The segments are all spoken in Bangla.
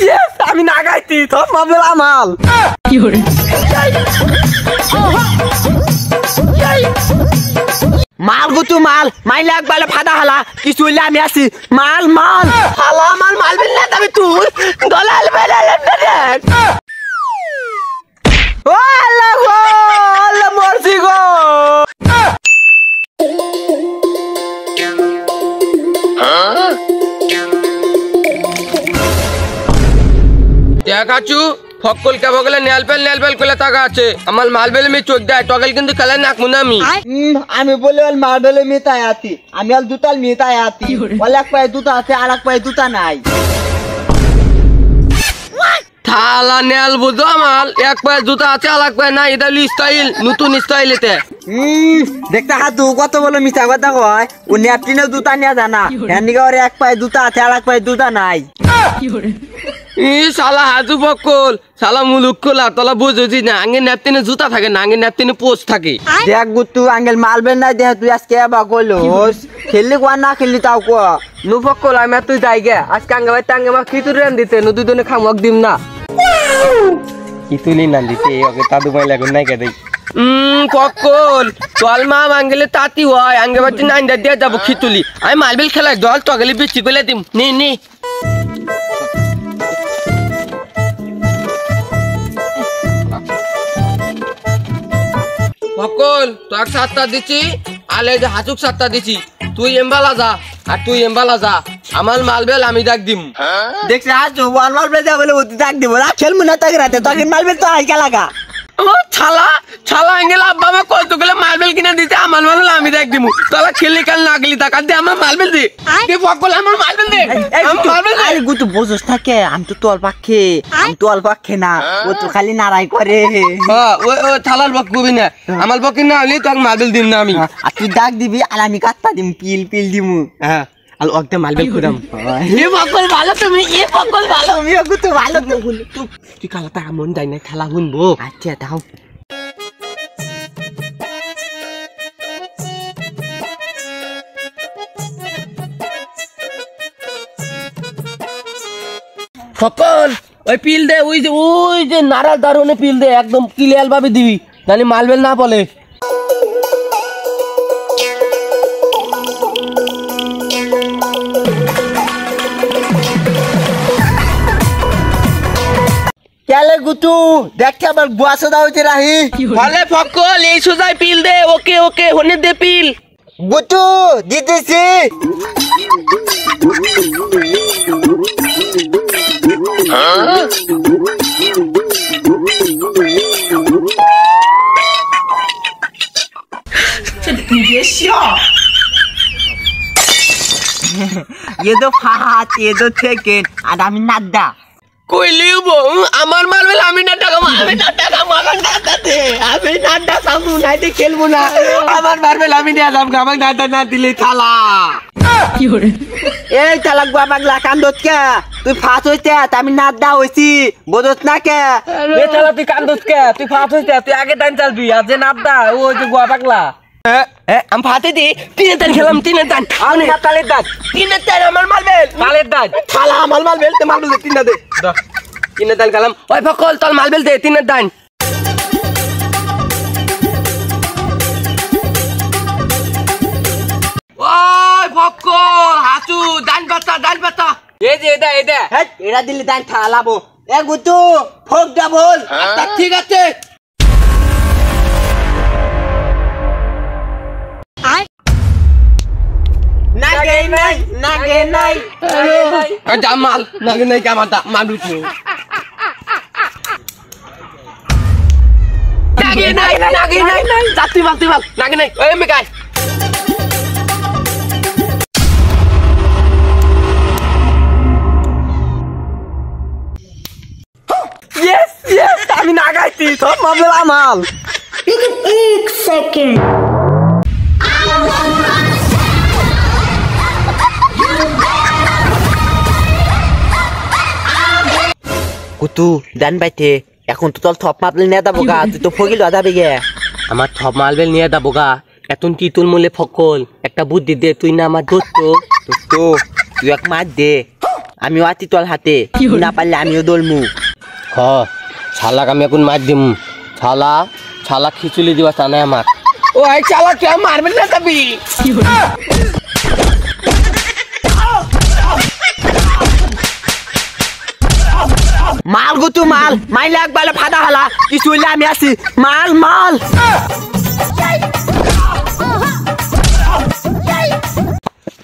ইয়েস আমি না গাইছি সব মামলা আমাল কি হরে মাল গুতু মাল মাইলে একবারে ফাদা হালা কিছু হইলে আমি আছি মাল মাল হালা মাল মাল বিল না তবে তুই গলাল বেলাল ডাইরেক্ট ও আল্লাহ গো আল্লাহ মরছি গো দেখাচু ফকল কে বগলে নেলপেল কইলা টাকা আছে আমার মালবেল মে চোখ দেয় টগল কিন্তু খেলা নাক মুনা আমি বলে ওল মারবেলে মিতাই আতি আমি আল দুতাল মিতাই আতি ওলাক পায় দুতা আছে আরেক পায় দুতা নাই থালা নেল বুঝো আমার এক পায়ে জুতা আছে আরেক পায়ে নাই এটা স্টাইল নতুন স্টাইল এতে দেখতে হাতু কত বলো মিছা কথা কয় ও ন্যাপকিনে জুতা নিয়ে জানা হ্যান্ডিকা ওর এক পায়ে জুতা আছে আরেক পায়ে জুতা নাই শালা হাজু ফকল শালা মুলুক খোলা তোলা বুঝছি না আগে ন্যাপকিনে জুতা থাকে না আগে ন্যাপকিনে পোস্ট থাকে দেখ গুতু আঙ্গেল মালবেন না দেখ তুই আজকে বা কইলোস খেললি কোয়া না খেললি তাও কোয়া নু ফকল আমি তুই যাই গে আজকে আঙ্গে ভাই টাঙ্গে মা খিচুড়ি রান দিতে নদী দুনে খামক দিম না খিচুড়ি না দিতে ওকে তাদু মাই লাগুন নাই কে দেই ফকল তোল মা আঙ্গেলে তাতি হয় আঙ্গে বাচ্চা নাইন দিয়ে যাবো খিচুড়ি আমি মালবেল খেলাই দল টগলে বেশি করে দিম নে ফকল তোর 7টা দিছি আলে যে হাসুক 7টা দিছি তুই এমবালা যা আর তুই এমবালা যা আমার মালবেল আমি ডাক দিম দেখছ আজ ওয়ান মালবেল যা বলে ওতি ডাক দিব না খেলমু না তাকে রাতে তখন মালবেল তো আইকা লাগা ও ছালা আঙ্গেল আব্বা মা কত গুলো মালবেল কিনে দিতে আমার মালবেল আমি ডাক দিমু তোরা খেললি কাল না গেলি টাকা দে আমার মালবেল দে কে ফকল আমার মালবেল দে আমার মালবেল দে আরে গুতু বুঝছ থাকে আমি তো তোল পাখে না ও তো খালি নারাই করে হ্যাঁ ও থালার বক কবি না আমার বক না হইলে তোর মালবেল দিম না আমি আর তুই ডাক দিবি আর আমি কাটতা দিম পিল দিমু হ্যাঁ আর ওকে মালবেল খুদাম এ ফকল ভালো তুমি আমি গুতু ভালো তো তুই কালা তা মন যাই না খেলা শুনবো আচ্ছা দাও ফকল ওই পিল দে ওই যে নারাজ দারুনে পিল দে একদম ক্লিয়ার ভাবে দিবি জানি মালবেল না বলে কেলে গুতু দেখতে আবার গুয়াসা দাও হইতে রাহি বলে ফকল এই সোজাই পিল দে ওকে হনে দে পিল গুতু দিতেছি ये तो फाट ये तो सेकेंड আর আমি নাদ্দা কইলিব আমার মালবেল আমি না টাকা মাগান দে আমি নাড্ডা সামু নাইতে খেলবো না আমার মালবেল আমি নিয়ে যাব আমাকে নাড্ডা না দিলে থালা কি হরে এই চালাক বাবা কান্দত কে তুই ফাট হইতে আমি নাদ্দা হইছি বদত না কে এ থালা তুই কান্দত কে তুই ফাট হইতে তুই আগে টাইম চালবি আজ যে নাদ্দা ও যে গোয়া পাগলা আমি ফাটে দি তিনের দান খেলাম তিনের দান আমি না তালের দান তিনের দান আমার মালবেল তালের দান থালা আমার মালবেল তে মালবেল তিনের দে তিনের দান খেলাম ওই ফকল তোর মালবেল দে তিনের দান ওই ফকল হাসু দান বাতা এই যে এটা এরা দিলে দান থালাবো এ গুতু ফোক ডাবল ঠিক আছে নাগে নাই জামাল নাগে নাই কামাতা মানুষ নাগে নাই যাত্রী মাল নাগে নাই ওই মেকাই ইয়েস আমি না গাইছি সব মামলা আমাল लेकिन एक सेकंड কুতু দান বাইতে এখন তো তোর থপ মাপলে নিয়ে যাবো গা তুই তো ফকিল যাবে গে আমার থপ মালবেল নিয়ে যাবো গা এতন তিতুল মূলে ফকল একটা বুদ্ধি দে তুই না আমার দোস্ত তো তুই এক মার দে আমিও আতি তোর হাতে না পারলে আমিও দলমু হ শালাক আমি এখন মার দিম শালা খিচুলি দিবা টানে আমার ওই শালা কে মারবেন না তবে মাল গো তুই মাল মাইলে একবারে ফাদা হালা কিছু হইলে আমি আছি মাল মাল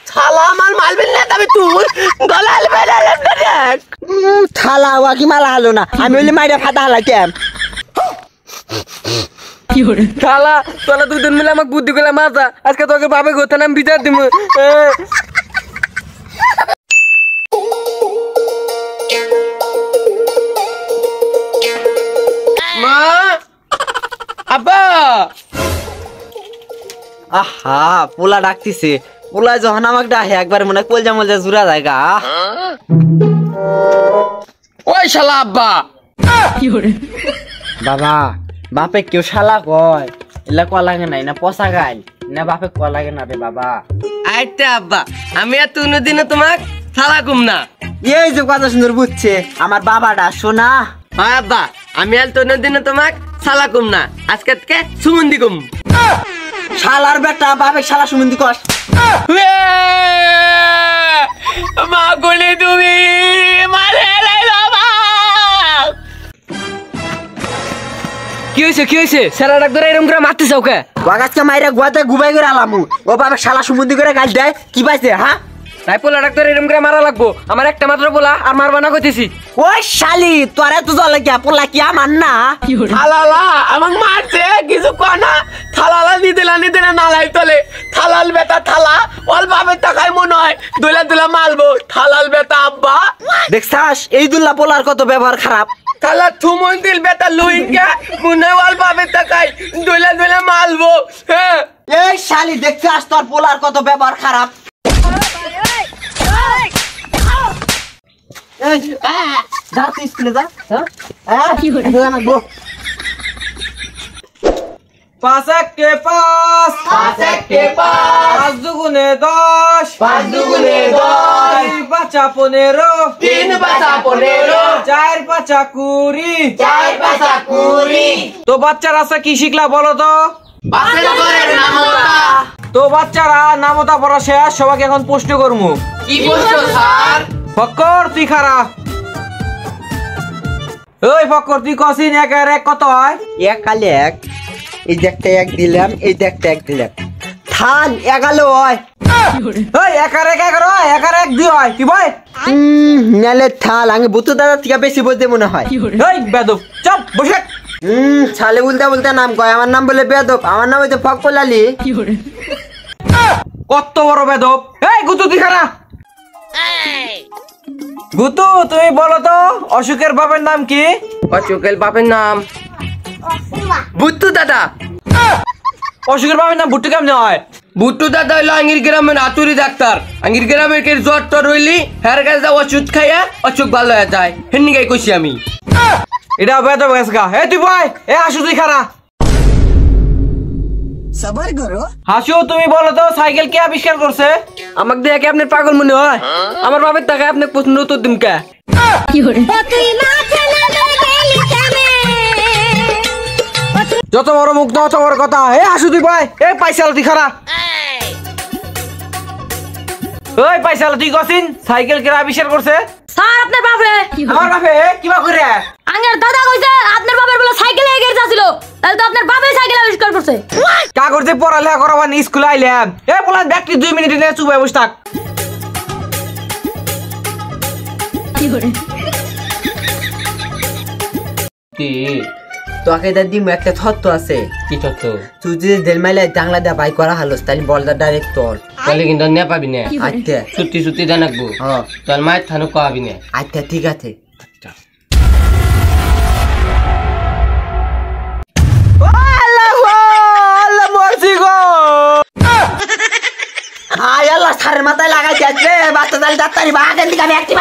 থালা মাল মালবেন না তবে তুই গলা হালবে না দেখ থালা ওয়া কি মালা হালো না আমি হইলে মাইরে ফাদা হালা কেম শালা তোরা দুজন মিলে আমাকে বুদ্ধি করে মারতা আজকে তোকে বাপে গোথা নাম বিচার দিব মা আব্বা আহা পোলা ডাকতিছে পোলা যখন আমাকে ডাকে একবার মনে কলজা মলজা জুড়া জায়গা ওই শালা আব্বা বাবা বাপে কেউ শালা কয় এলা ক লাগে নাই না পচা গাই না বাপে ক লাগে না রে বাবা আইতে আব্বা আমি আর কোনোদিনও তোমাক শালা কুম না এই যে কথা সুন্দর বুঝছে আমার বাবাটা শোনা হয় আব্বা আমি আর কোনোদিনও তোমাক শালা কুম না আজকে থেকে সুমন্দি কুম শালার বেটা বাপে শালা সুমন্দি কস মা গুলি তুমি মারে বাবা কি হয়েছে সারা ডাক ধরে এরকম করে মারতেছে ওকে বাগাচকে মাইরা গুয়াতে গুবাই করে আলামু ও বাপে শালা সুমন্দি করে গাল দেয় কি পাইছে হ্যাঁ তাই পোলা ডাক্তার এরকম করে মারা লাগবো আমার একটা মাত্র পোলা আর মারবা না কইতেছি ওই শালি তোরে তো জলে গিয়া পোলা কি আমার না থালালা আমাকে মারছে কিছু কনা থালালা নিতে না নালাই তলে থালাল বেটা থালা ওর বাপের টাকায় মনে হয় দুলা মারবো থালাল বেটা আব্বা দেখছাস এই দুল্লা পোলার কত ব্যবহার খারাপ থালা থুমন দিল বেটা লুইঙ্গা মনে হয় ওর বাপের টাকায় দুলা মারবো হ্যাঁ এই শালি দেখছাস তোর পোলার কত ব্যবহার খারাপ যা তুই স্কুলে যা पाँच के पास पाँच दुगुने दस तीन पाँचा पंद्रह चार पाँचा कुड़ी तो বাচ্চারা আছে কি শিখলা বলো তো বাচ্চারা নামতা পড়া শেষ সবাইকে এখন প্রশ্ন করবো ফক্কর তুই খারা ওই ফক্কর তুই কসিন এক আর এক কত হয় এক কালে এক এই দেখতে এক দিলাম এই দেখতে এক দিলাম থান এগালো হয় ওই এক আর এক এগারো এক আর এক দুই হয় কি ভাই নালে থাল আমি বুতু দাদা থেকে বেশি বলতে মনে হয় ওই বেদব চপ বসে ছালে বলতে নাম কয় আমার নাম বলে বেদব আমার নাম হইতে ফক্কর লালি কত বড় বেদব এই গুতু তুই খারা গুতু তুমি বলো তো অশোকের বাপের নাম কি অশোকের বাপের নাম বুট্টু দাদা অশোকের বাপের নাম বুট্টু কেমনে হয় বুট্টু দাদা হইলো আঙ্গির গ্রামের আতুরি ডাক্তার আঙ্গির গ্রামের কে জ্বর টর হইলি হের কাছে যা ওষুধ খাইয়া অসুখ ভালো হয়ে যায় হেন্নি গাই কইছি আমি এটা বেদব গেছ গা এ তুই ভাই এ আসু তুই খারা সবার করো হাসু তুমি বলো তো সাইকেল কে আবিষ্কার করছে আমাকে দেখে আপনার পাগল মনে হয় আমার বাপের টাকা আপনি প্রশ্ন উত্তর দিন কে যত বড় মুখ তত বড় কথা এ হাসু তুই ভাই এ পাইছাল তুই খারা ওই পাইছাল তুই কসিন সাইকেল কে আবিষ্কার করছে স্যার আপনার বাপরে আমার বাপে কিবা করে আঙ্গের দাদা কইছে আপনার বাপের বলে সাইকেলে এগিয়ে যাচ্ছিল তাহলে তো আপনার বাপে সাইকেল আবিষ্কার করছে কাগজে পড়ালেখা করাবার স্কুলে আইলাম এ বলেন ব্যাগটি 2 মিনিট নিয়ে চুপ হয়ে বসে থাক কি তোকে দাদি একটা থত্ত আছে কি তত্ত্ব তুই যদি দেলমাইলে জাংলা দা বাই করা হলো তাহলে বলটা ডাইরেক্ট তোর তাহলে কিন্তু নে পাবি না আচ্ছা ছুটি জানাকবো হ্যাঁ তোর মায়ের থানো পাবি না আচ্ছা ঠিক আছে হাই আল্লাহ সারের মাথায় লাগাইছে বাচ্চা দালি ডাক্তারি বাগান দিকে আমি একটি